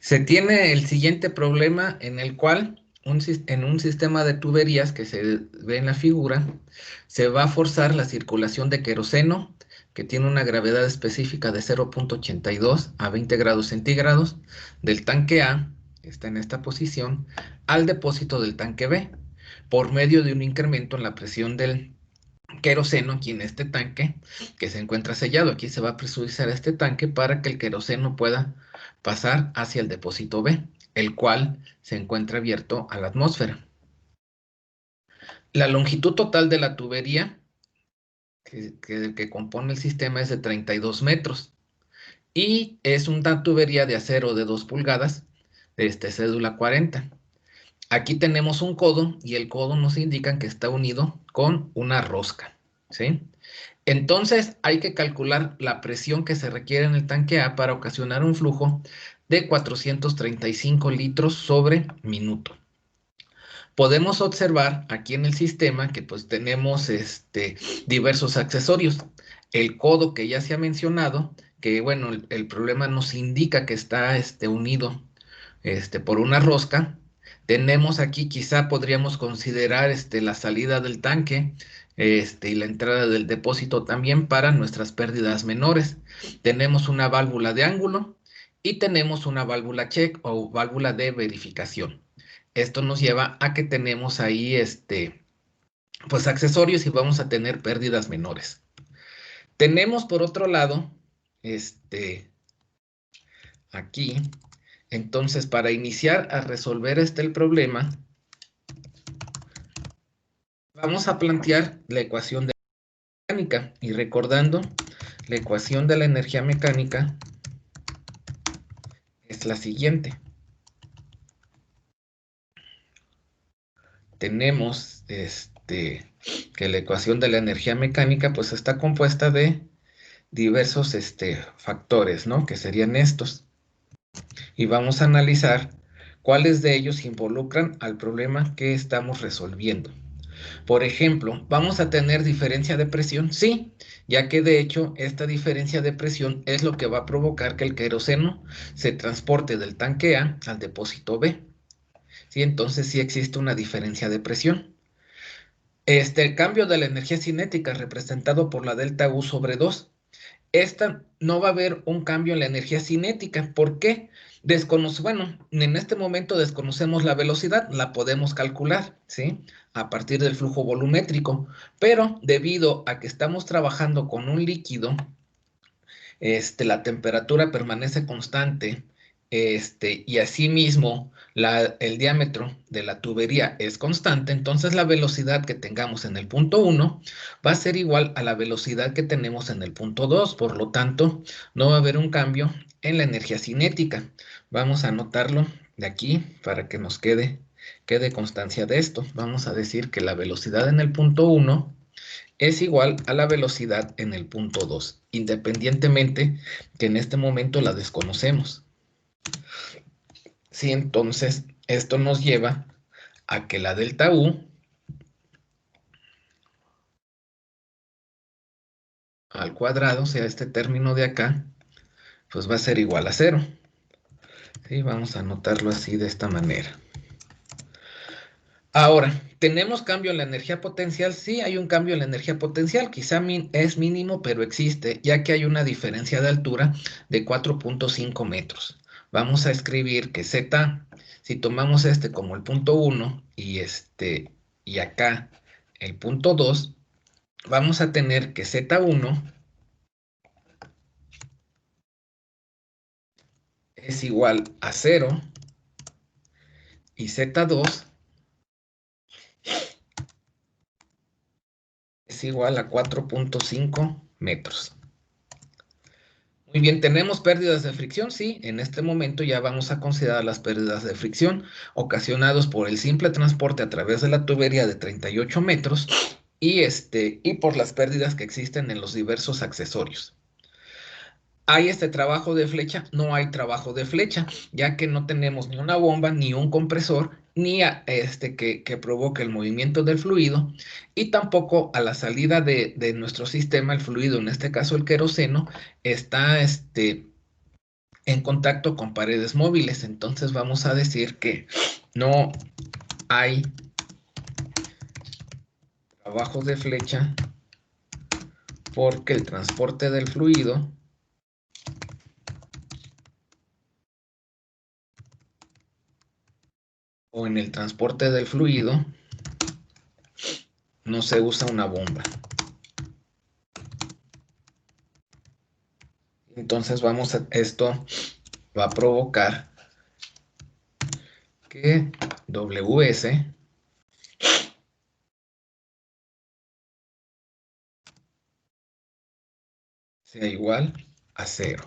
Se tiene el siguiente problema en el cual en un sistema de tuberías que se ve en la figura, se va a forzar la circulación de queroseno, que tiene una gravedad específica de 0,82 a 20 grados centígrados, del tanque A, que está en esta posición, al depósito del tanque B, por medio de un incremento en la presión del queroseno aquí en este tanque que se encuentra sellado. Aquí se va a presurizar este tanque para que el queroseno pueda pasar hacia el depósito B, el cual se encuentra abierto a la atmósfera. La longitud total de la tubería que compone el sistema es de 32 metros y es una tubería de acero de 2 pulgadas, cédula 40. Aquí tenemos un codo y el codo nos indica que está unido con una rosca, ¿sí? Entonces hay que calcular la presión que se requiere en el tanque A para ocasionar un flujo de 435 litros sobre minuto. Podemos observar aquí en el sistema que pues tenemos diversos accesorios. El codo que ya se ha mencionado, que bueno, el problema nos indica que está unido por una rosca. Tenemos aquí, quizá podríamos considerar la salida del tanque y la entrada del depósito también para nuestras pérdidas menores. Tenemos una válvula de ángulo y tenemos una válvula check o válvula de verificación. Esto nos lleva a que tenemos ahí pues accesorios y vamos a tener pérdidas menores. Tenemos por otro lado, aquí, entonces para iniciar a resolver el problema, vamos a plantear la ecuación de la mecánica y recordando, la ecuación de la energía mecánica es la siguiente. Tenemos que la ecuación de la energía mecánica pues está compuesta de diversos factores, ¿no? Que serían estos. Y vamos a analizar cuáles de ellos involucran al problema que estamos resolviendo. Por ejemplo, ¿vamos a tener diferencia de presión? Sí, ya que de hecho esta diferencia de presión es lo que va a provocar que el queroseno se transporte del tanque A al depósito B. ¿Sí? Entonces sí existe una diferencia de presión. El cambio de la energía cinética representado por la delta U sobre 2. Esta no va a haber un cambio en la energía cinética. ¿Por qué? Bueno, en este momento desconocemos la velocidad, la podemos calcular, ¿sí? A partir del flujo volumétrico, pero debido a que estamos trabajando con un líquido, la temperatura permanece constante, y asimismo el diámetro de la tubería es constante, entonces la velocidad que tengamos en el punto 1 va a ser igual a la velocidad que tenemos en el punto 2, por lo tanto, no va a haber un cambio en la energía cinética. Vamos a anotarlo de aquí para que nos quede constancia de esto. Vamos a decir que la velocidad en el punto 1 es igual a la velocidad en el punto 2, independientemente que en este momento la desconocemos. Sí, entonces esto nos lleva a que la delta U al cuadrado, o sea, este término de acá, pues va a ser igual a 0. ¿Sí? Vamos a anotarlo así de esta manera. Ahora, ¿tenemos cambio en la energía potencial? Sí, hay un cambio en la energía potencial, quizá es mínimo, pero existe, ya que hay una diferencia de altura de 4.5 metros. Vamos a escribir que Z, si tomamos como el punto 1 y acá el punto 2, vamos a tener que Z1 es igual a 0 y Z2 es igual a 4.5 metros. Muy bien, ¿tenemos pérdidas de fricción? Sí, en este momento ya vamos a considerar las pérdidas de fricción ocasionadas por el simple transporte a través de la tubería de 38 metros y por las pérdidas que existen en los diversos accesorios. ¿Hay trabajo de flecha? No hay trabajo de flecha, ya que no tenemos ni una bomba, ni un compresor, ni que provoque el movimiento del fluido, y tampoco a la salida de nuestro sistema, el fluido, en este caso el queroseno, está en contacto con paredes móviles. Entonces vamos a decir que no hay trabajo de flecha porque el transporte del fluido o en el transporte del fluido no se usa una bomba. Entonces esto va a provocar que WS sea igual a 0.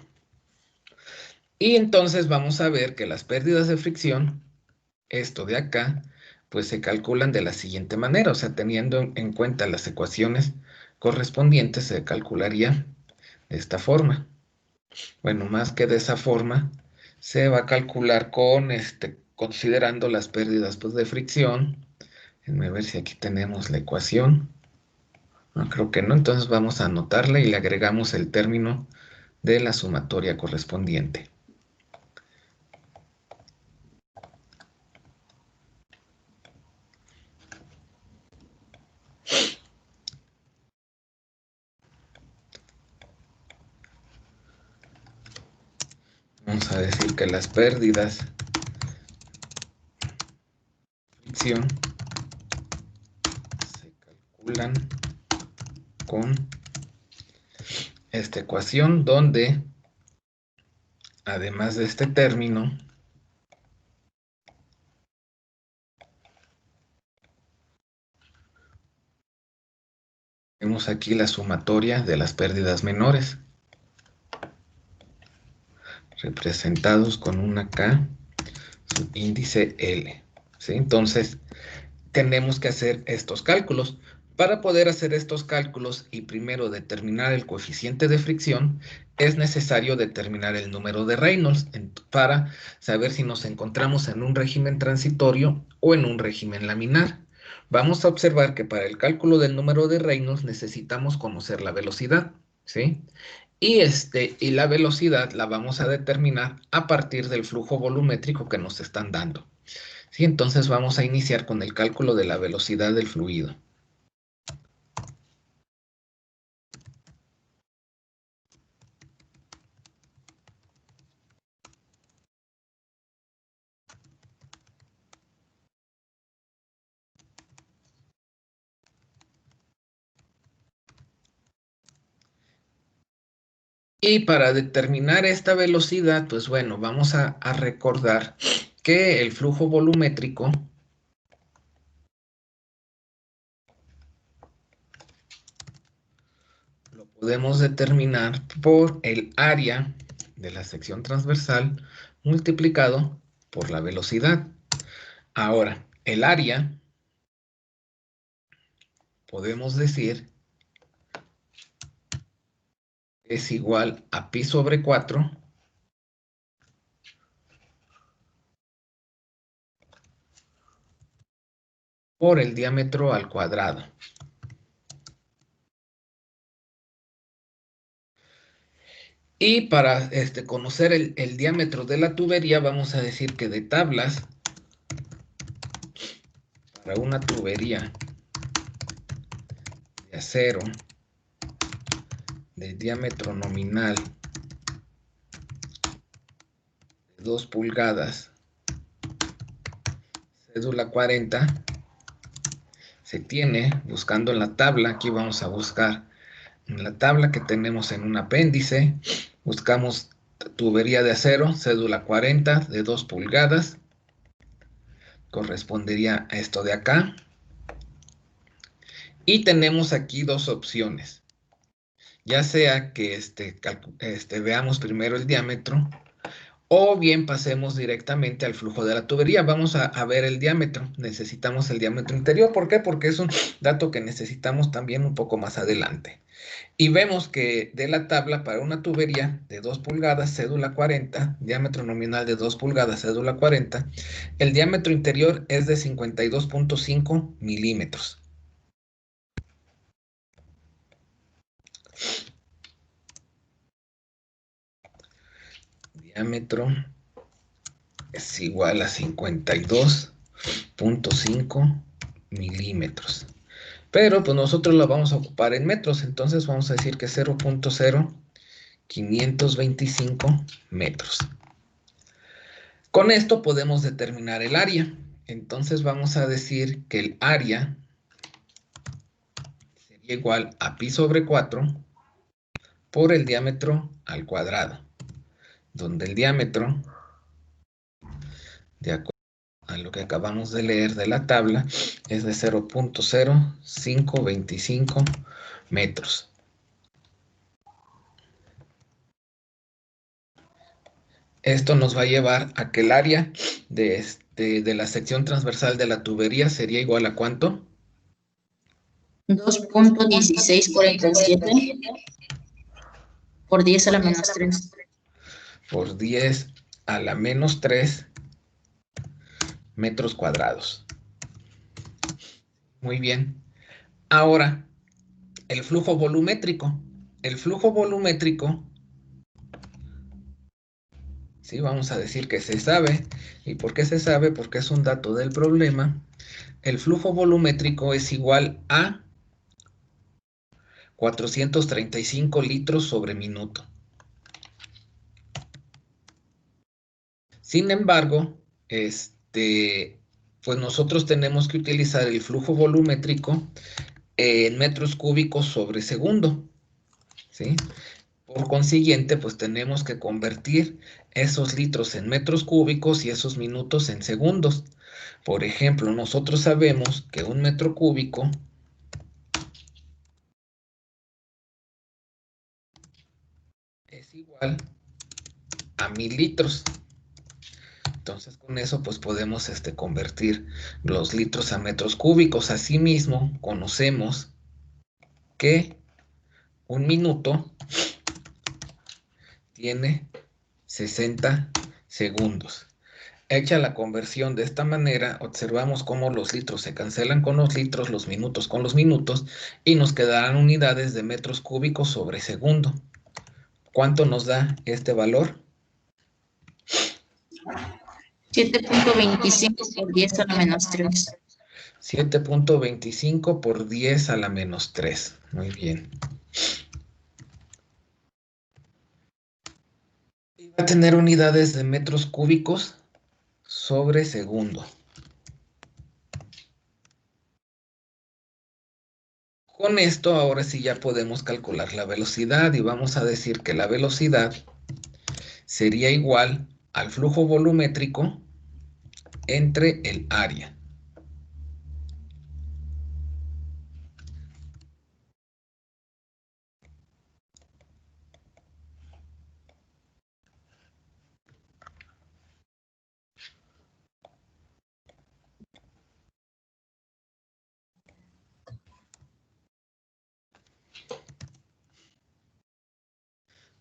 Y entonces vamos a ver que las pérdidas de fricción, esto de acá, pues se calculan de la siguiente manera. O sea, teniendo en cuenta las ecuaciones correspondientes, se calcularía de esta forma. Bueno, más que de esa forma, se va a calcular considerando las pérdidas pues, de fricción. Déjenme ver si aquí tenemos la ecuación. No, creo que no. Entonces vamos a anotarla y le agregamos el término de la sumatoria correspondiente. Vamos a decir que las pérdidas de fricción se calculan con esta ecuación donde, además de este término, tenemos aquí la sumatoria de las pérdidas menores, representados con una K subíndice L. ¿Sí? Entonces, tenemos que hacer estos cálculos. Para poder hacer estos cálculos y primero determinar el coeficiente de fricción, es necesario determinar el número de Reynolds para saber si nos encontramos en un régimen transitorio o en un régimen laminar. Vamos a observar que para el cálculo del número de Reynolds necesitamos conocer la velocidad, ¿sí? Y la velocidad la vamos a determinar a partir del flujo volumétrico que nos están dando. ¿Sí? Entonces vamos a iniciar con el cálculo de la velocidad del fluido. Y para determinar esta velocidad, pues bueno, vamos a recordar que el flujo volumétrico lo podemos determinar por el área de la sección transversal multiplicado por la velocidad. Ahora, el área podemos decir es igual a pi sobre 4 por el diámetro al cuadrado. Y para conocer el diámetro de la tubería, vamos a decir que de tablas, para una tubería de acero de diámetro nominal de 2 pulgadas, cédula 40, se tiene, buscando en la tabla, aquí vamos a buscar en la tabla que tenemos en un apéndice, buscamos tubería de acero, cédula 40 de 2 pulgadas, correspondería a esto de acá. Y tenemos aquí dos opciones. Ya sea que veamos primero el diámetro o bien pasemos directamente al flujo de la tubería. Vamos a ver el diámetro. Necesitamos el diámetro interior. ¿Por qué? Porque es un dato que necesitamos también un poco más adelante. Y vemos que de la tabla para una tubería de 2 pulgadas, cédula 40, diámetro nominal de 2 pulgadas, cédula 40, el diámetro interior es de 52.5 milímetros. diámetro es igual a 52.5 milímetros. Pero pues nosotros lo vamos a ocupar en metros, entonces vamos a decir que 0.0525 metros. Con esto podemos determinar el área. Entonces vamos a decir que el área sería igual a pi sobre 4 por el diámetro al cuadrado, donde el diámetro, de acuerdo a lo que acabamos de leer de la tabla, es de 0.0525 metros. Esto nos va a llevar a que el área de la sección transversal de la tubería sería igual a ¿cuánto? 2.1647 por 10 a la menos 3. Por 10 a la menos 3 metros cuadrados. Muy bien. Ahora, el flujo volumétrico. El flujo volumétrico, sí, vamos a decir que se sabe. ¿Y por qué se sabe? Porque es un dato del problema. El flujo volumétrico es igual a 435 litros sobre minuto. Sin embargo, pues nosotros tenemos que utilizar el flujo volumétrico en metros cúbicos sobre segundo, ¿sí? Por consiguiente, pues tenemos que convertir esos litros en metros cúbicos y esos minutos en segundos. Por ejemplo, nosotros sabemos que un metro cúbico es igual a 1000 litros. Entonces, con eso, pues podemos convertir los litros a metros cúbicos. Asimismo, conocemos que un minuto tiene 60 segundos. Hecha la conversión de esta manera, observamos cómo los litros se cancelan con los litros, los minutos con los minutos, y nos quedarán unidades de metros cúbicos sobre segundo. ¿Cuánto nos da este valor? 7.25 por 10 a la menos 3. 7.25 por 10 a la menos 3. Muy bien. Y va a tener unidades de metros cúbicos sobre segundo. Con esto ahora sí ya podemos calcular la velocidad y vamos a decir que la velocidad sería igual al flujo volumétrico entre el área.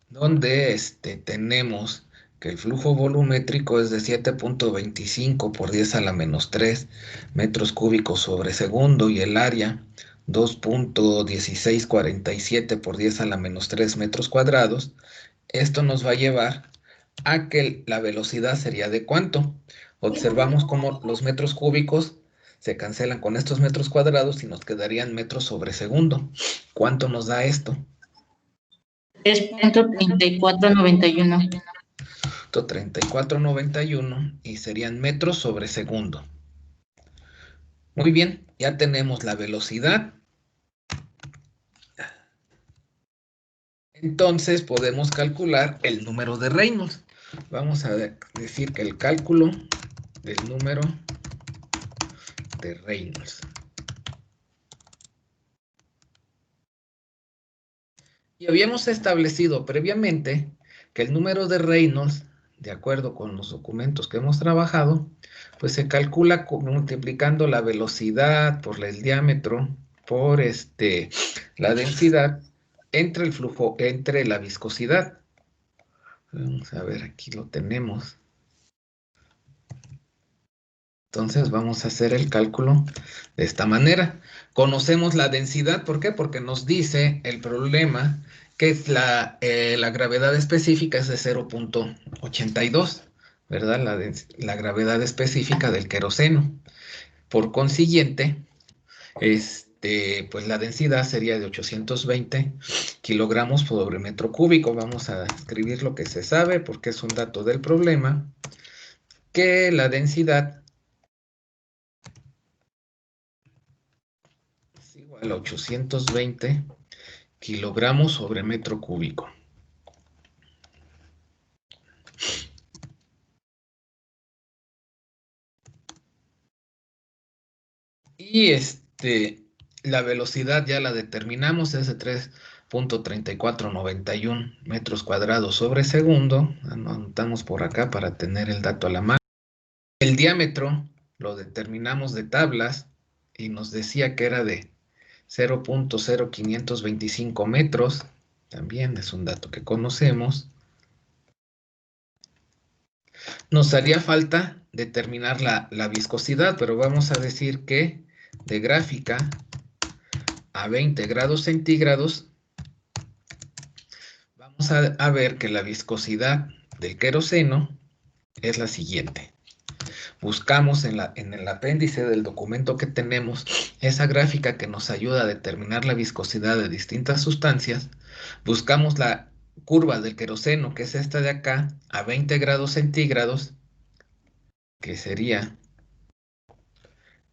Donde tenemos que el flujo volumétrico es de 7.25 por 10 a la menos 3 metros cúbicos sobre segundo y el área 2.1647 por 10 a la menos 3 metros cuadrados. Esto nos va a llevar a que la velocidad sería de ¿cuánto? Observamos cómo los metros cúbicos se cancelan con estos metros cuadrados y nos quedarían metros sobre segundo. ¿Cuánto nos da esto? 3.3491. 3491 y serían metros sobre segundo. Muy bien, ya tenemos la velocidad. Entonces podemos calcular el número de Reynolds. Vamos a decir que el cálculo del número de Reynolds. Y habíamos establecido previamente que el número de Reynolds, de acuerdo con los documentos que hemos trabajado, pues se calcula multiplicando la velocidad por el diámetro, por la densidad, entre el flujo, entre la viscosidad. Vamos a ver, aquí lo tenemos. Entonces vamos a hacer el cálculo de esta manera. Conocemos la densidad, ¿por qué? Porque nos dice el problema que es la gravedad específica es de 0.82, ¿verdad? La gravedad específica del queroseno. Por consiguiente, pues la densidad sería de 820 kilogramos por metro cúbico. Vamos a escribir lo que se sabe porque es un dato del problema, que la densidad es igual a 820 kilogramos sobre metro cúbico. Y la velocidad ya la determinamos, es de 3.3491 metros cuadrados sobre segundo. Anotamos por acá para tener el dato a la mano. El diámetro lo determinamos de tablas y nos decía que era de 0.0525 metros. También es un dato que conocemos. Nos haría falta determinar la viscosidad, pero vamos a decir que de gráfica a 20 grados centígrados, vamos a ver que la viscosidad del queroseno es la siguiente. Buscamos en el apéndice del documento que tenemos esa gráfica que nos ayuda a determinar la viscosidad de distintas sustancias. Buscamos la curva del queroseno, que es esta de acá, a 20 grados centígrados, que sería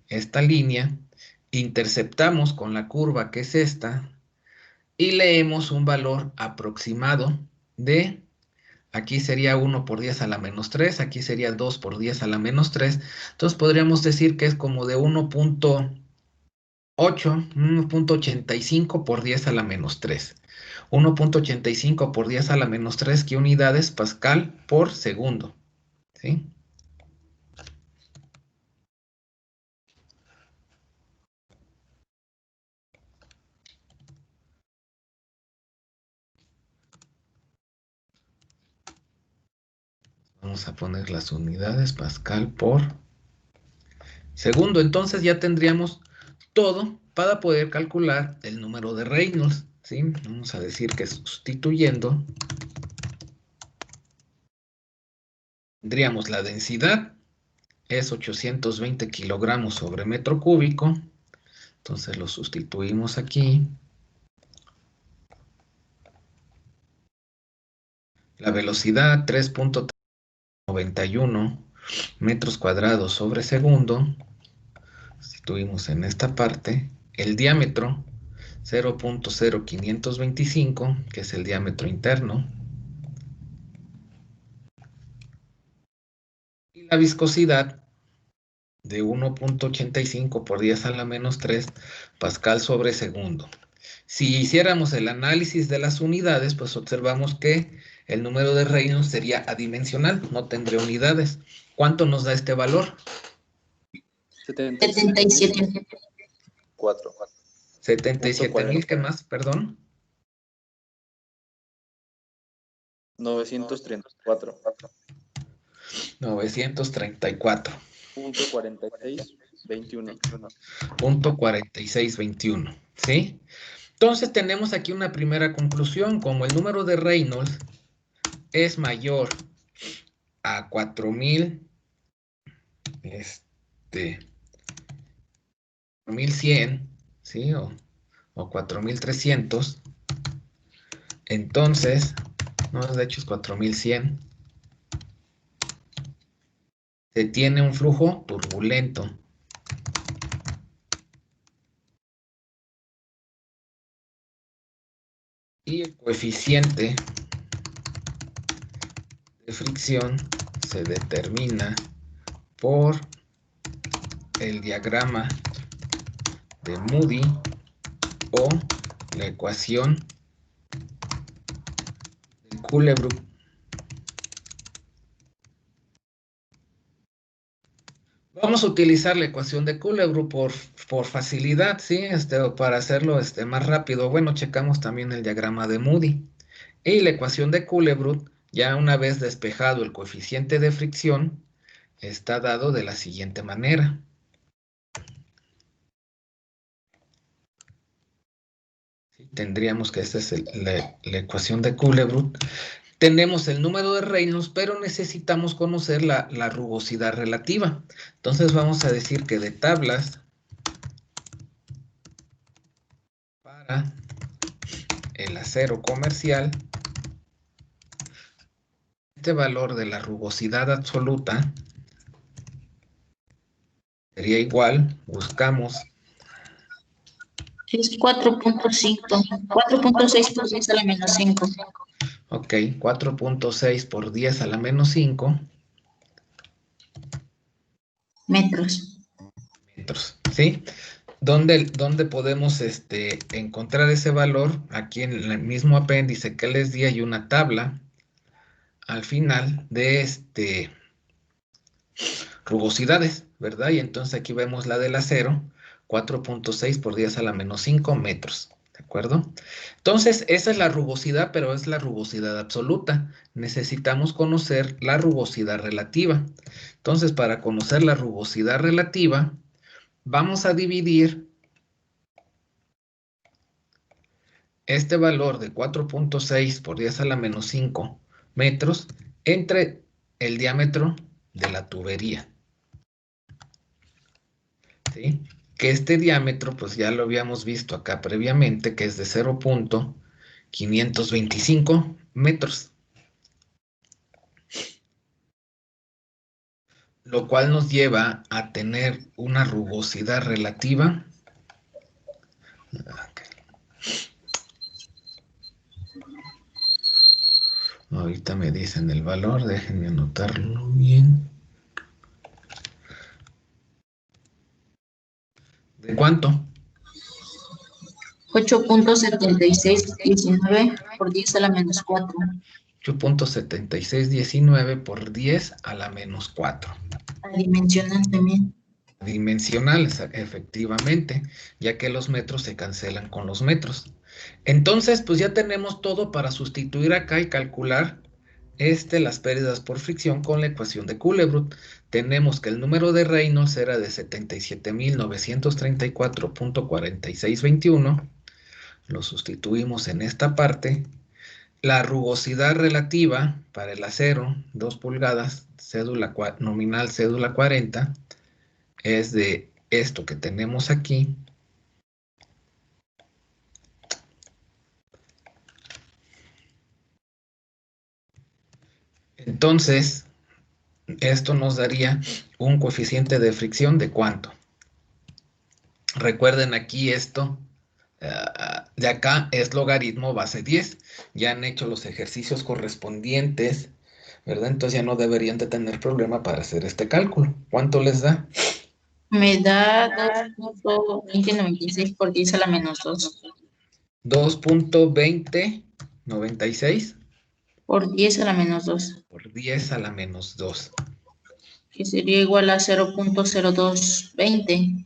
esta línea. Interceptamos con la curva, que es esta, y leemos un valor aproximado de, aquí sería 1 por 10 a la menos 3, aquí sería 2 por 10 a la menos 3, entonces podríamos decir que es como de 1.85 por 10 a la menos 3. 1.85 por 10 a la menos 3, ¿qué unidades? Pascal por segundo, ¿sí? Vamos a poner las unidades Pascal por segundo. Entonces ya tendríamos todo para poder calcular el número de Reynolds, ¿sí? Vamos a decir que sustituyendo, tendríamos la densidad, es 820 kilogramos sobre metro cúbico. Entonces lo sustituimos aquí. La velocidad, 3.91 metros cuadrados sobre segundo. Sustituimos en esta parte. El diámetro, 0.0525, que es el diámetro interno. Y la viscosidad de 1.85 por 10 a la menos 3 pascal sobre segundo. Si hiciéramos el análisis de las unidades, pues observamos que el número de Reynolds sería adimensional, no tendría unidades. ¿Cuánto nos da este valor? 77. 77,000, ¿qué más? Perdón. 934. 934. Punto 4621. Punto 4621, ¿sí? Entonces tenemos aquí una primera conclusión. Como el número de Reynolds es mayor a 4000, 4100, ¿sí? O 4300. Entonces, no, de hecho es 4100. Se tiene un flujo turbulento. Y el coeficiente de fricción se determina por el diagrama de Moody o la ecuación de Culebrook. Vamos a utilizar la ecuación de Culebrook por facilidad, ¿sí? Para hacerlo más rápido. Bueno, checamos también el diagrama de Moody. Y la ecuación de Culebrook, ya una vez despejado el coeficiente de fricción, está dado de la siguiente manera. Tendríamos que esta es la ecuación de Kuhle-Brugh. Tenemos el número de Reynolds, pero necesitamos conocer la rugosidad relativa. Entonces vamos a decir que de tablas para el acero comercial, este valor de la rugosidad absoluta sería igual, buscamos. Es 4.5. 4.6 por 10 a la menos 5. Ok, 4.6 por 10 a la menos 5 Metros. metros, ¿sí? ¿Dónde podemos encontrar ese valor? Aquí en el mismo apéndice que les di hay una tabla al final de rugosidades, ¿verdad? Y entonces aquí vemos la del acero, 4.6 por 10 a la menos 5 metros, ¿de acuerdo? Entonces, esa es la rugosidad, pero es la rugosidad absoluta. Necesitamos conocer la rugosidad relativa. Entonces, para conocer la rugosidad relativa, vamos a dividir este valor de 4.6 por 10 a la menos 5 metros entre el diámetro de la tubería. ¿Sí? Que este diámetro, pues ya lo habíamos visto acá previamente, que es de 0.525 metros. Lo cual nos lleva a tener una rugosidad relativa. Ahorita me dicen el valor, déjenme anotarlo bien. ¿De cuánto? 8.7619 por 10 a la menos 4. 8.7619 por 10 a la menos 4. Dimensional también. Dimensional, efectivamente, ya que los metros se cancelan con los metros. Entonces, pues ya tenemos todo para sustituir acá y calcular las pérdidas por fricción con la ecuación de Kuhle-Brugh. Tenemos que el número de Reynolds era de 77.934.4621. Lo sustituimos en esta parte. La rugosidad relativa para el acero, 2 pulgadas, nominal cédula 40, es de esto que tenemos aquí. Entonces, esto nos daría un coeficiente de fricción de ¿cuánto? Recuerden aquí esto, de acá es logaritmo base 10. Ya han hecho los ejercicios correspondientes, ¿verdad? Entonces ya no deberían de tener problema para hacer este cálculo. ¿Cuánto les da? Me da 2.2096 por 10 a la menos 2. 2.2096 Por 10 a la menos 2. por 10 a la menos 2. Que sería igual a 0.0220.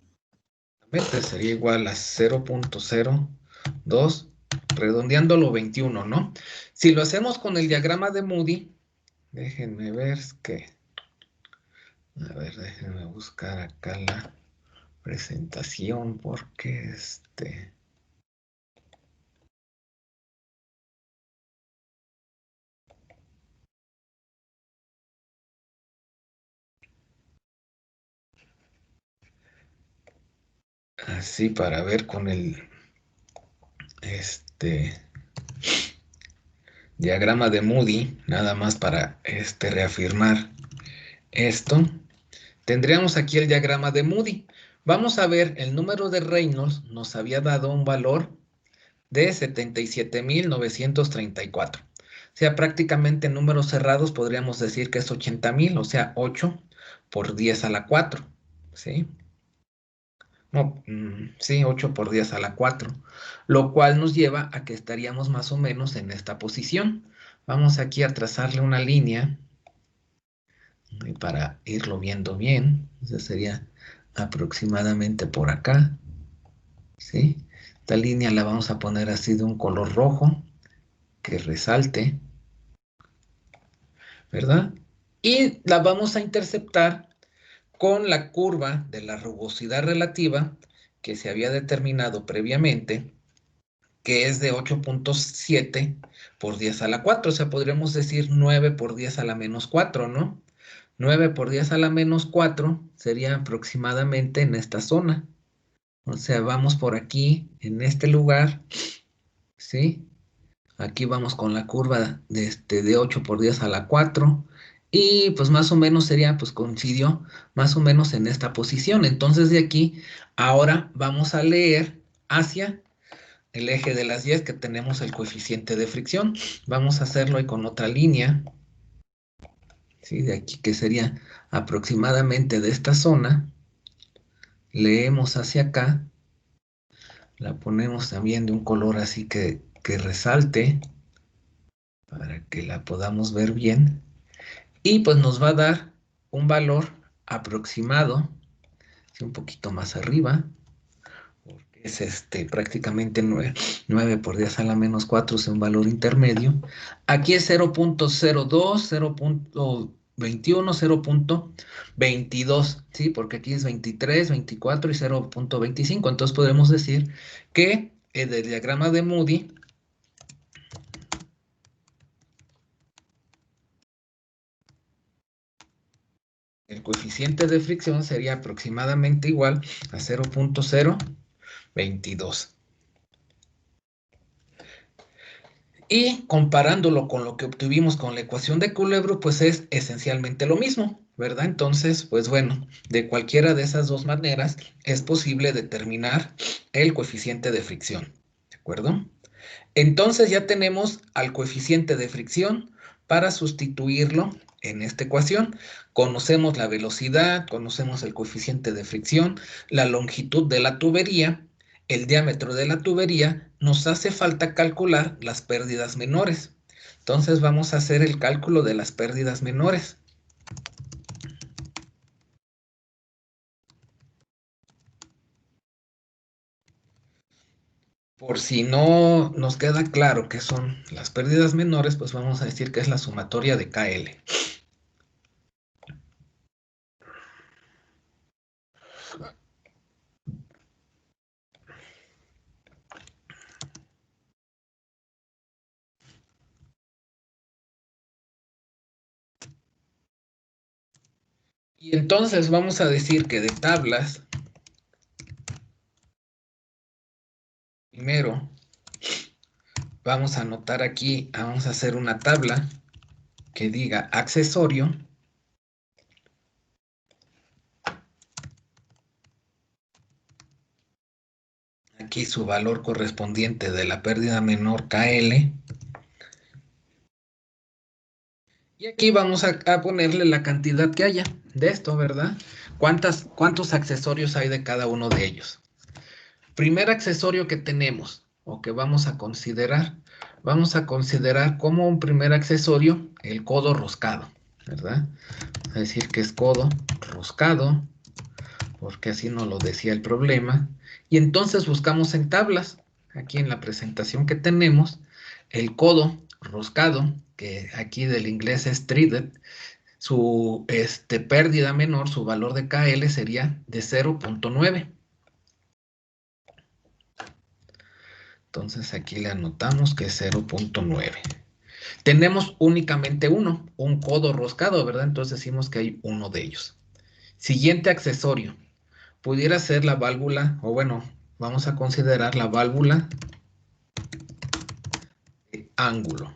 Sería igual a 0.02, redondeándolo 21, ¿no? Si lo hacemos con el diagrama de Moody, déjenme ver qué. A ver, déjenme buscar acá la presentación porque así para ver con el diagrama de Moody, nada más para reafirmar esto. Tendríamos aquí el diagrama de Moody. Vamos a ver, el número de Reynolds nos había dado un valor de 77.934. O sea, prácticamente en números cerrados podríamos decir que es 80.000, o sea, 8 por 10 a la 4. ¿Sí? No, sí, 8 por 10 a la 4. Lo cual nos lleva a que estaríamos más o menos en esta posición. Vamos aquí a trazarle una línea. Y para irlo viendo bien, esa sería aproximadamente por acá. ¿Sí? Esta línea la vamos a poner así de un color rojo que resalte, ¿verdad? Y la vamos a interceptar con la curva de la rugosidad relativa que se había determinado previamente que es de 8.7 por 10 a la 4. O sea, podríamos decir 9 por 10 a la menos 4, ¿no? 9 por 10 a la menos 4 sería aproximadamente en esta zona. O sea, vamos por aquí, en este lugar, ¿sí? Aquí vamos con la curva de 8 por 10 a la 4. Y pues más o menos sería, pues coincidió más o menos en esta posición. Entonces de aquí, ahora vamos a leer hacia el eje de las 10 que tenemos el coeficiente de fricción. Vamos a hacerlo ahí con otra línea. ¿Sí? De aquí que sería aproximadamente de esta zona. Leemos hacia acá. La ponemos también de un color así que resalte para que la podamos ver bien. Y pues nos va a dar un valor aproximado, un poquito más arriba, porque es prácticamente 9 por 10 a la menos 4 es un valor intermedio. Aquí es 0.02, 0.21, 0.22, ¿sí? Porque aquí es 23, 24 y 0.25. Entonces podemos decir que del diagrama de Moody, el coeficiente de fricción sería aproximadamente igual a 0.022. Y comparándolo con lo que obtuvimos con la ecuación de Culebro, pues es esencialmente lo mismo, ¿verdad? Entonces, pues bueno, de cualquiera de esas dos maneras es posible determinar el coeficiente de fricción, ¿de acuerdo? Entonces ya tenemos al coeficiente de fricción para sustituirlo en esta ecuación. Conocemos la velocidad, conocemos el coeficiente de fricción, la longitud de la tubería, el diámetro de la tubería. Nos hace falta calcular las pérdidas menores. Entonces vamos a hacer el cálculo de las pérdidas menores. Por si no nos queda claro qué son las pérdidas menores, pues vamos a decir que es la sumatoria de KL. Y entonces vamos a decir que de tablas, primero vamos a anotar aquí, vamos a hacer una tabla que diga accesorio. Aquí su valor correspondiente de la pérdida menor KL. Y aquí vamos a ponerle la cantidad que haya de esto, ¿verdad? ¿Cuántos accesorios hay de cada uno de ellos? Primer accesorio que tenemos o que vamos a considerar como un primer accesorio el codo roscado, ¿verdad? Es decir, que es codo roscado, porque así nos lo decía el problema. Y entonces buscamos en tablas, aquí en la presentación que tenemos, el codo roscado, que aquí del inglés es threaded, su pérdida menor, su valor de KL sería de 0.9. Entonces aquí le anotamos que es 0.9. Tenemos únicamente uno, un codo roscado, ¿verdad? Entonces decimos que hay uno de ellos. Siguiente accesorio. Pudiera ser la válvula, o bueno, vamos a considerar la válvula de ángulo.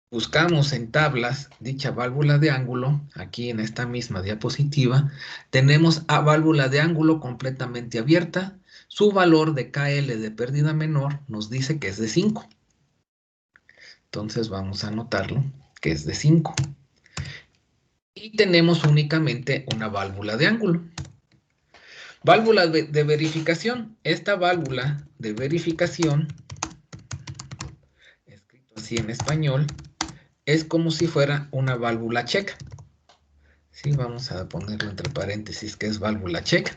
Buscamos en tablas dicha válvula de ángulo, aquí en esta misma diapositiva, tenemos a válvula de ángulo completamente abierta, su valor de KL de pérdida menor nos dice que es de 5. Entonces vamos a anotarlo, que es de 5. Y tenemos únicamente una válvula de ángulo. Válvula de verificación. Esta válvula de verificación, escrito así en español, es como si fuera una válvula check. Sí, vamos a ponerlo entre paréntesis que es válvula check.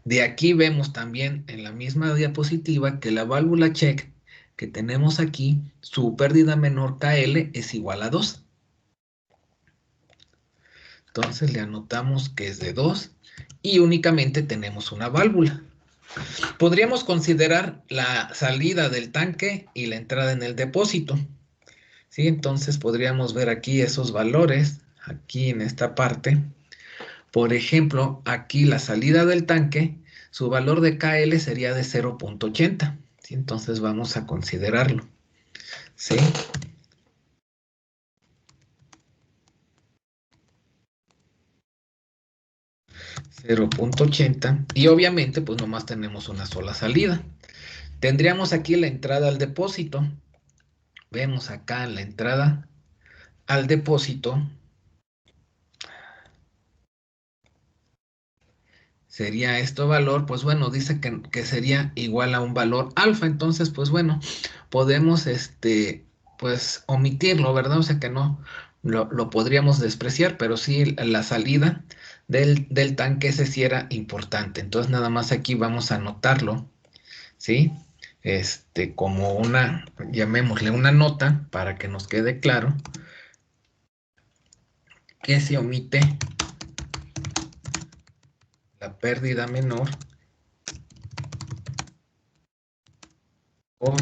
De aquí vemos también en la misma diapositiva que la válvula check que tenemos aquí, su pérdida menor KL es igual a 2. Entonces le anotamos que es de 2 y únicamente tenemos una válvula. Podríamos considerar la salida del tanque y la entrada en el depósito. ¿Sí? Entonces podríamos ver aquí esos valores, aquí en esta parte. Por ejemplo, aquí la salida del tanque, su valor de KL sería de 0.80. ¿Sí? Entonces vamos a considerarlo. ¿Sí? 0.80 y obviamente pues nomás tenemos una sola salida. Tendríamos aquí la entrada al depósito. Vemos acá la entrada al depósito. Sería este valor, pues bueno, dice que sería igual a un valor alfa. Entonces, pues bueno, podemos pues omitirlo, ¿verdad? O sea que no lo podríamos despreciar, pero sí la salida del tanque ese sí era importante. Entonces, nada más aquí vamos a anotarlo, ¿sí? Como una, llamémosle una nota para que nos quede claro que se omite la pérdida menor por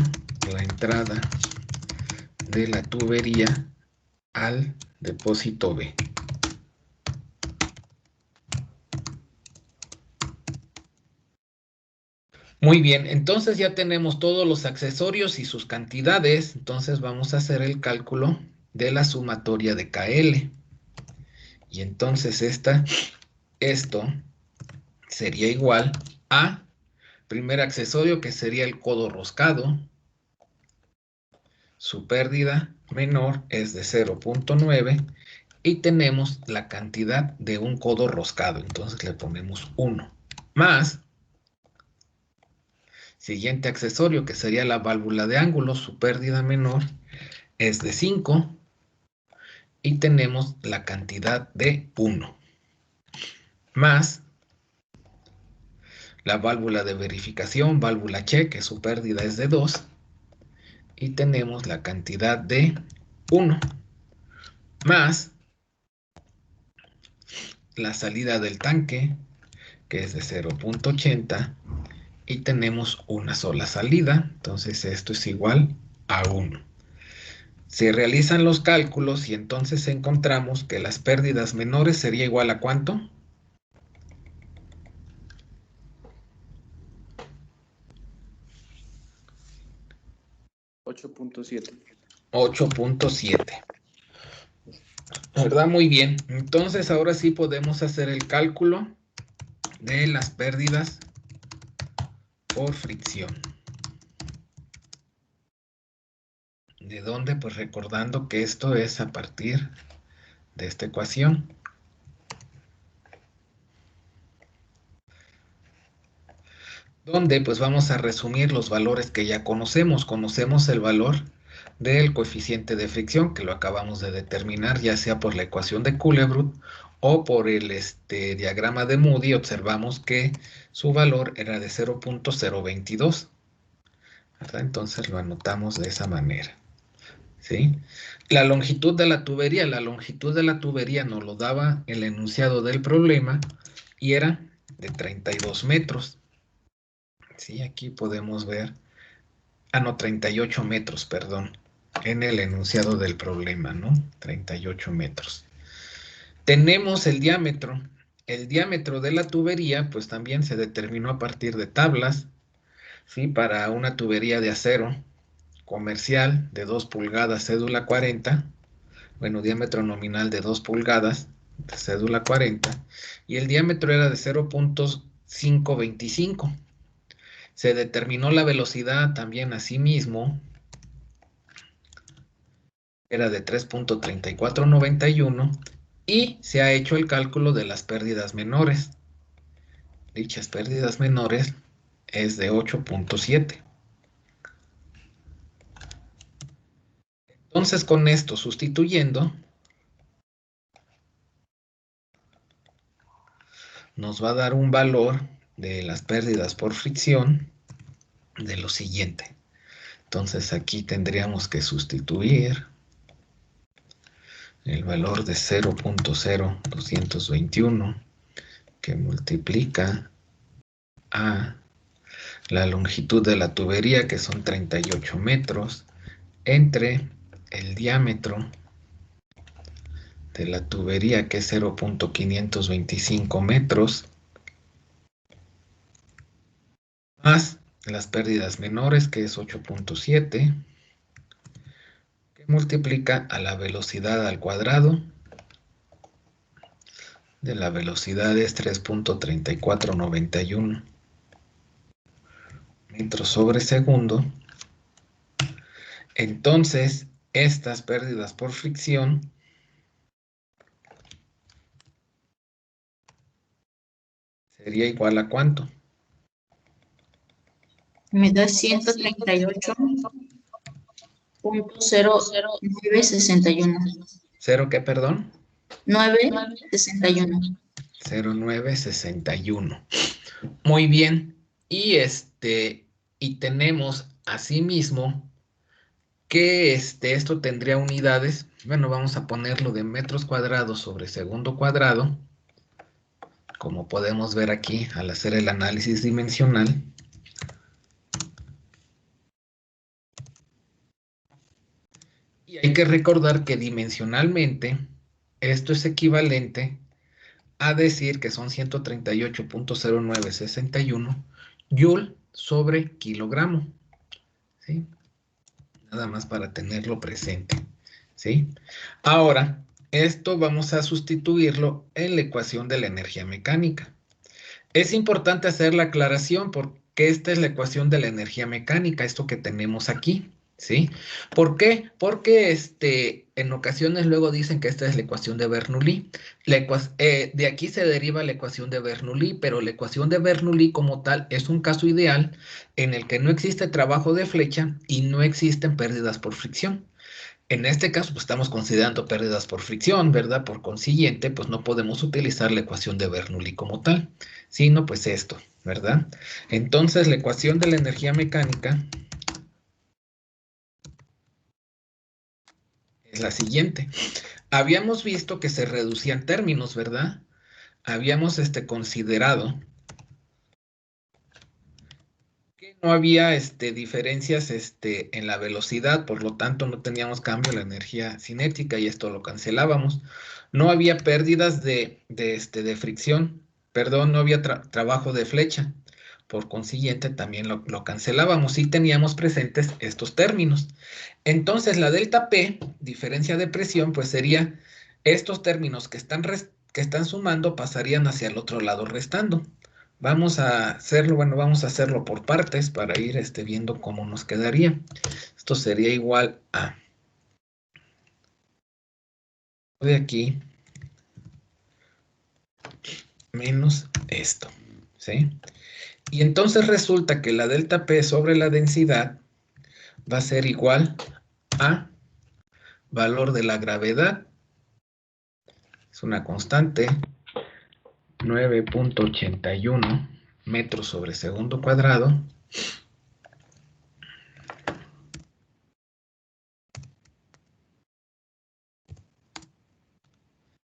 la entrada de la tubería al depósito B. Muy bien, entonces ya tenemos todos los accesorios y sus cantidades. Entonces vamos a hacer el cálculo de la sumatoria de KL. Y entonces esto sería igual a primer accesorio, que sería el codo roscado. Su pérdida menor es de 0.9 y tenemos la cantidad de un codo roscado. Entonces le ponemos 1 más siguiente accesorio, que sería la válvula de ángulo. Su pérdida menor es de 5 y tenemos la cantidad de 1 más la válvula de verificación, válvula check, que su pérdida es de 2 y tenemos la cantidad de 1 más la salida del tanque, que es de 0.80 y tenemos una sola salida. Entonces esto es igual a 1. Se realizan los cálculos y entonces encontramos que las pérdidas menores sería igual a ¿cuánto? 8.7. 8.7. ¿Verdad? Muy bien. Entonces ahora sí podemos hacer el cálculo de las pérdidas por fricción. ¿De dónde? Pues recordando que esto es a partir de esta ecuación. Donde pues vamos a resumir los valores que ya conocemos. Conocemos el valor del coeficiente de fricción, que lo acabamos de determinar, ya sea por la ecuación de Culebrook o por el diagrama de Moody. Observamos que su valor era de 0.022. ¿Verdad? Entonces lo anotamos de esa manera. ¿Sí? La longitud de la tubería nos lo daba el enunciado del problema y era de 32 metros. ¿Sí? Aquí podemos ver, no, 38 metros, perdón, en el enunciado del problema, ¿no? 38 metros. Tenemos el diámetro. El diámetro de la tubería, pues también se determinó a partir de tablas, ¿sí? Para una tubería de acero comercial de 2 pulgadas, cédula 40, bueno, diámetro nominal de 2 pulgadas, cédula 40, y el diámetro era de 0.525. Se determinó la velocidad también asimismo, era de 3.3491, y se ha hecho el cálculo de las pérdidas menores. Dichas pérdidas menores es de 8.7. Entonces, con esto sustituyendo, nos va a dar un valor de las pérdidas por fricción de lo siguiente. Entonces aquí tendríamos que sustituir el valor de 0.0221 que multiplica a la longitud de la tubería, que son 38 metros, entre el diámetro de la tubería, que es 0.525 metros, más las pérdidas menores, que es 8.7, que multiplica a la velocidad al cuadrado, de la velocidad es 3.3491 metros sobre segundo. Entonces, estas pérdidas por fricción sería igual a ¿cuánto? Me da 138.0961. ¿Cero qué, perdón? 961. 0.961. Muy bien. Y tenemos asimismo que esto tendría unidades. Bueno, vamos a ponerlo de metros cuadrados sobre segundo cuadrado, como podemos ver aquí al hacer el análisis dimensional. Y hay que recordar que dimensionalmente esto es equivalente a decir que son 138.0961 Joule sobre kilogramo, ¿sí? Nada más para tenerlo presente, ¿sí? Ahora, esto vamos a sustituirlo en la ecuación de la energía mecánica. Es importante hacer la aclaración porque esta es la ecuación de la energía mecánica, esto que tenemos aquí, ¿sí? ¿Por qué? Porque en ocasiones luego dicen que esta es la ecuación de Bernoulli. De aquí se deriva la ecuación de Bernoulli, pero la ecuación de Bernoulli como tal es un caso ideal en el que no existe trabajo de flecha y no existen pérdidas por fricción. En este caso, pues estamos considerando pérdidas por fricción, ¿verdad? Por consiguiente, pues no podemos utilizar la ecuación de Bernoulli como tal, sino pues esto, ¿verdad? Entonces, la ecuación de la energía mecánica es la siguiente. Habíamos visto que se reducían términos, ¿verdad? Habíamos considerado que no había diferencias en la velocidad, por lo tanto no teníamos cambio en la energía cinética y esto lo cancelábamos. No había pérdidas de fricción, perdón, no había trabajo de flecha, por consiguiente también lo cancelábamos y teníamos presentes estos términos. Entonces la delta P, diferencia de presión, pues sería estos términos que están sumando pasarían hacia el otro lado restando. Vamos a hacerlo, bueno, vamos a hacerlo por partes para ir viendo cómo nos quedaría. Esto sería igual a de aquí menos esto, ¿sí? Y entonces resulta que la delta P sobre la densidad va a ser igual a valor de la gravedad, es una constante, 9.81 metros sobre segundo cuadrado,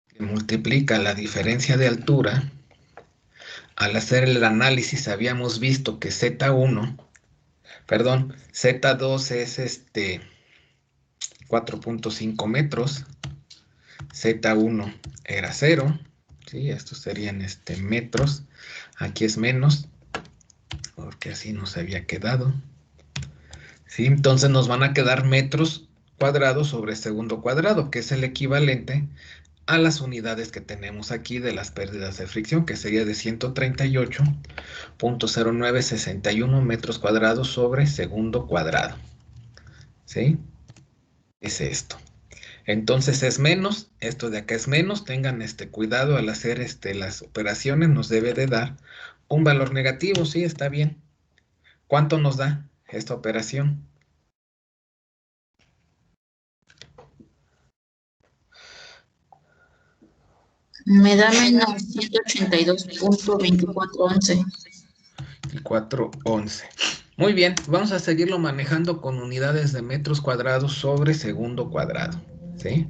que multiplica la diferencia de altura. Al hacer el análisis habíamos visto que Z2 es 4.5 metros, Z1 era 0, ¿sí? Estos serían metros, aquí es menos, porque así nos había quedado, ¿sí? Entonces nos van a quedar metros cuadrados sobre segundo cuadrado, que es el equivalente a las unidades que tenemos aquí de las pérdidas de fricción, que sería de 138.0961 metros cuadrados sobre segundo cuadrado, ¿sí? Es esto. Entonces es menos, esto de acá es menos, tengan cuidado al hacer las operaciones, nos debe de dar un valor negativo, sí, está bien. ¿Cuánto nos da esta operación? Me da menos 182.2411. Y 411. Muy bien, vamos a seguirlo manejando con unidades de metros cuadrados sobre segundo cuadrado, ¿sí?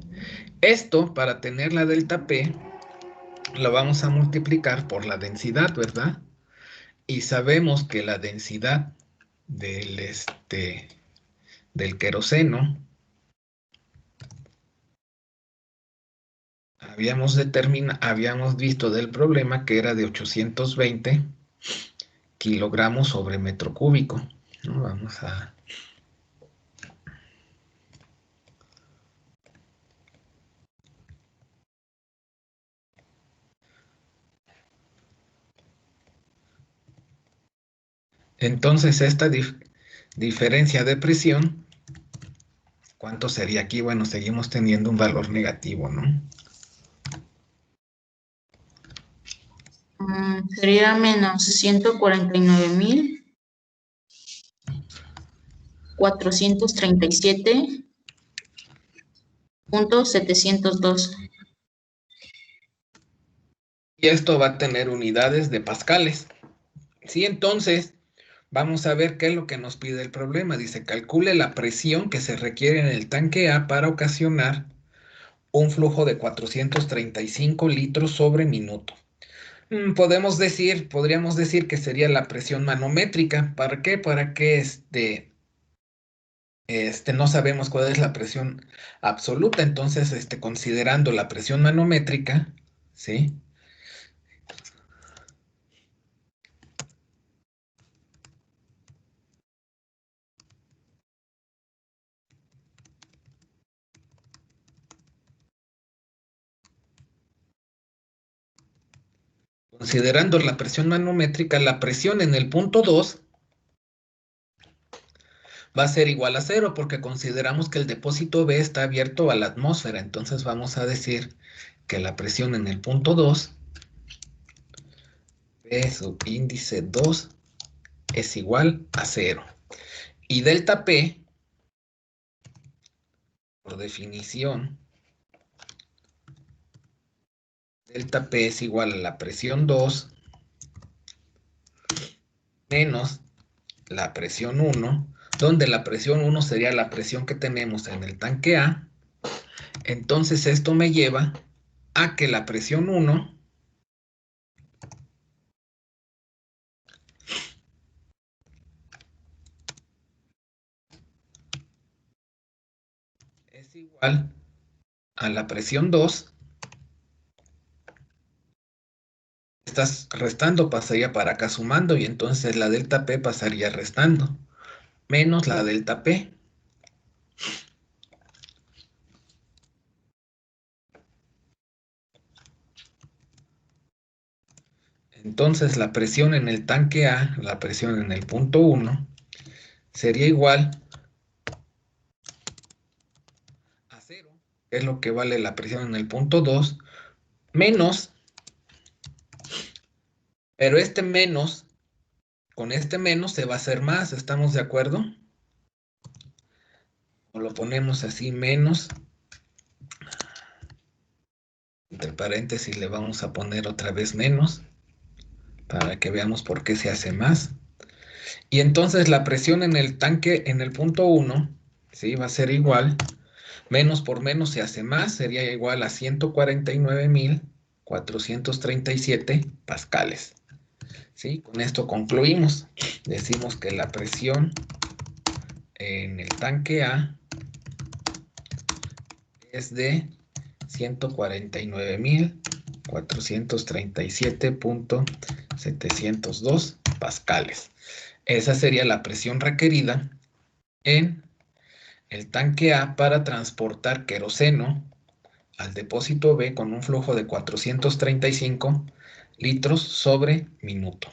Esto, para tener la delta P, lo vamos a multiplicar por la densidad, ¿verdad? Y sabemos que la densidad del queroseno habíamos visto del problema que era de 820 kilogramos sobre metro cúbico, ¿no? Vamos a... Entonces, esta diferencia de presión, ¿cuánto sería aquí? Bueno, seguimos teniendo un valor negativo, ¿no? Sería menos 149.437.702. Y esto va a tener unidades de pascales. Sí, entonces, vamos a ver qué es lo que nos pide el problema. Dice, calcule la presión que se requiere en el tanque A para ocasionar un flujo de 435 litros sobre minuto. Podríamos decir que sería la presión manométrica. ¿Para qué? Para que no sabemos cuál es la presión absoluta. Entonces, considerando la presión manométrica, ¿sí? Considerando la presión manométrica, la presión en el punto 2 va a ser igual a 0 porque consideramos que el depósito B está abierto a la atmósfera. Entonces vamos a decir que la presión en el punto 2, P subíndice 2, es igual a 0. Y delta P, por definición, delta P es igual a la presión 2 menos la presión 1, donde la presión 1 sería la presión que tenemos en el tanque A. Entonces esto me lleva a que la presión 1 es igual a la presión 2. Estás restando, pasaría para acá sumando, y entonces la delta P pasaría restando, menos la delta P. Entonces la presión en el tanque A, la presión en el punto 1, sería igual a 0, que es lo que vale la presión en el punto 2, menos, pero menos, con menos se va a hacer más, ¿estamos de acuerdo? O lo ponemos así, menos, entre paréntesis le vamos a poner otra vez menos, para que veamos por qué se hace más. Y entonces la presión en el tanque, en el punto 1, ¿sí? Va a ser igual, menos por menos se hace más, sería igual a 149.437 pascales. ¿Sí? Con esto concluimos. Decimos que la presión en el tanque A es de 149.437.702 pascales. Esa sería la presión requerida en el tanque A para transportar queroseno al depósito B con un flujo de 435 litros sobre minuto.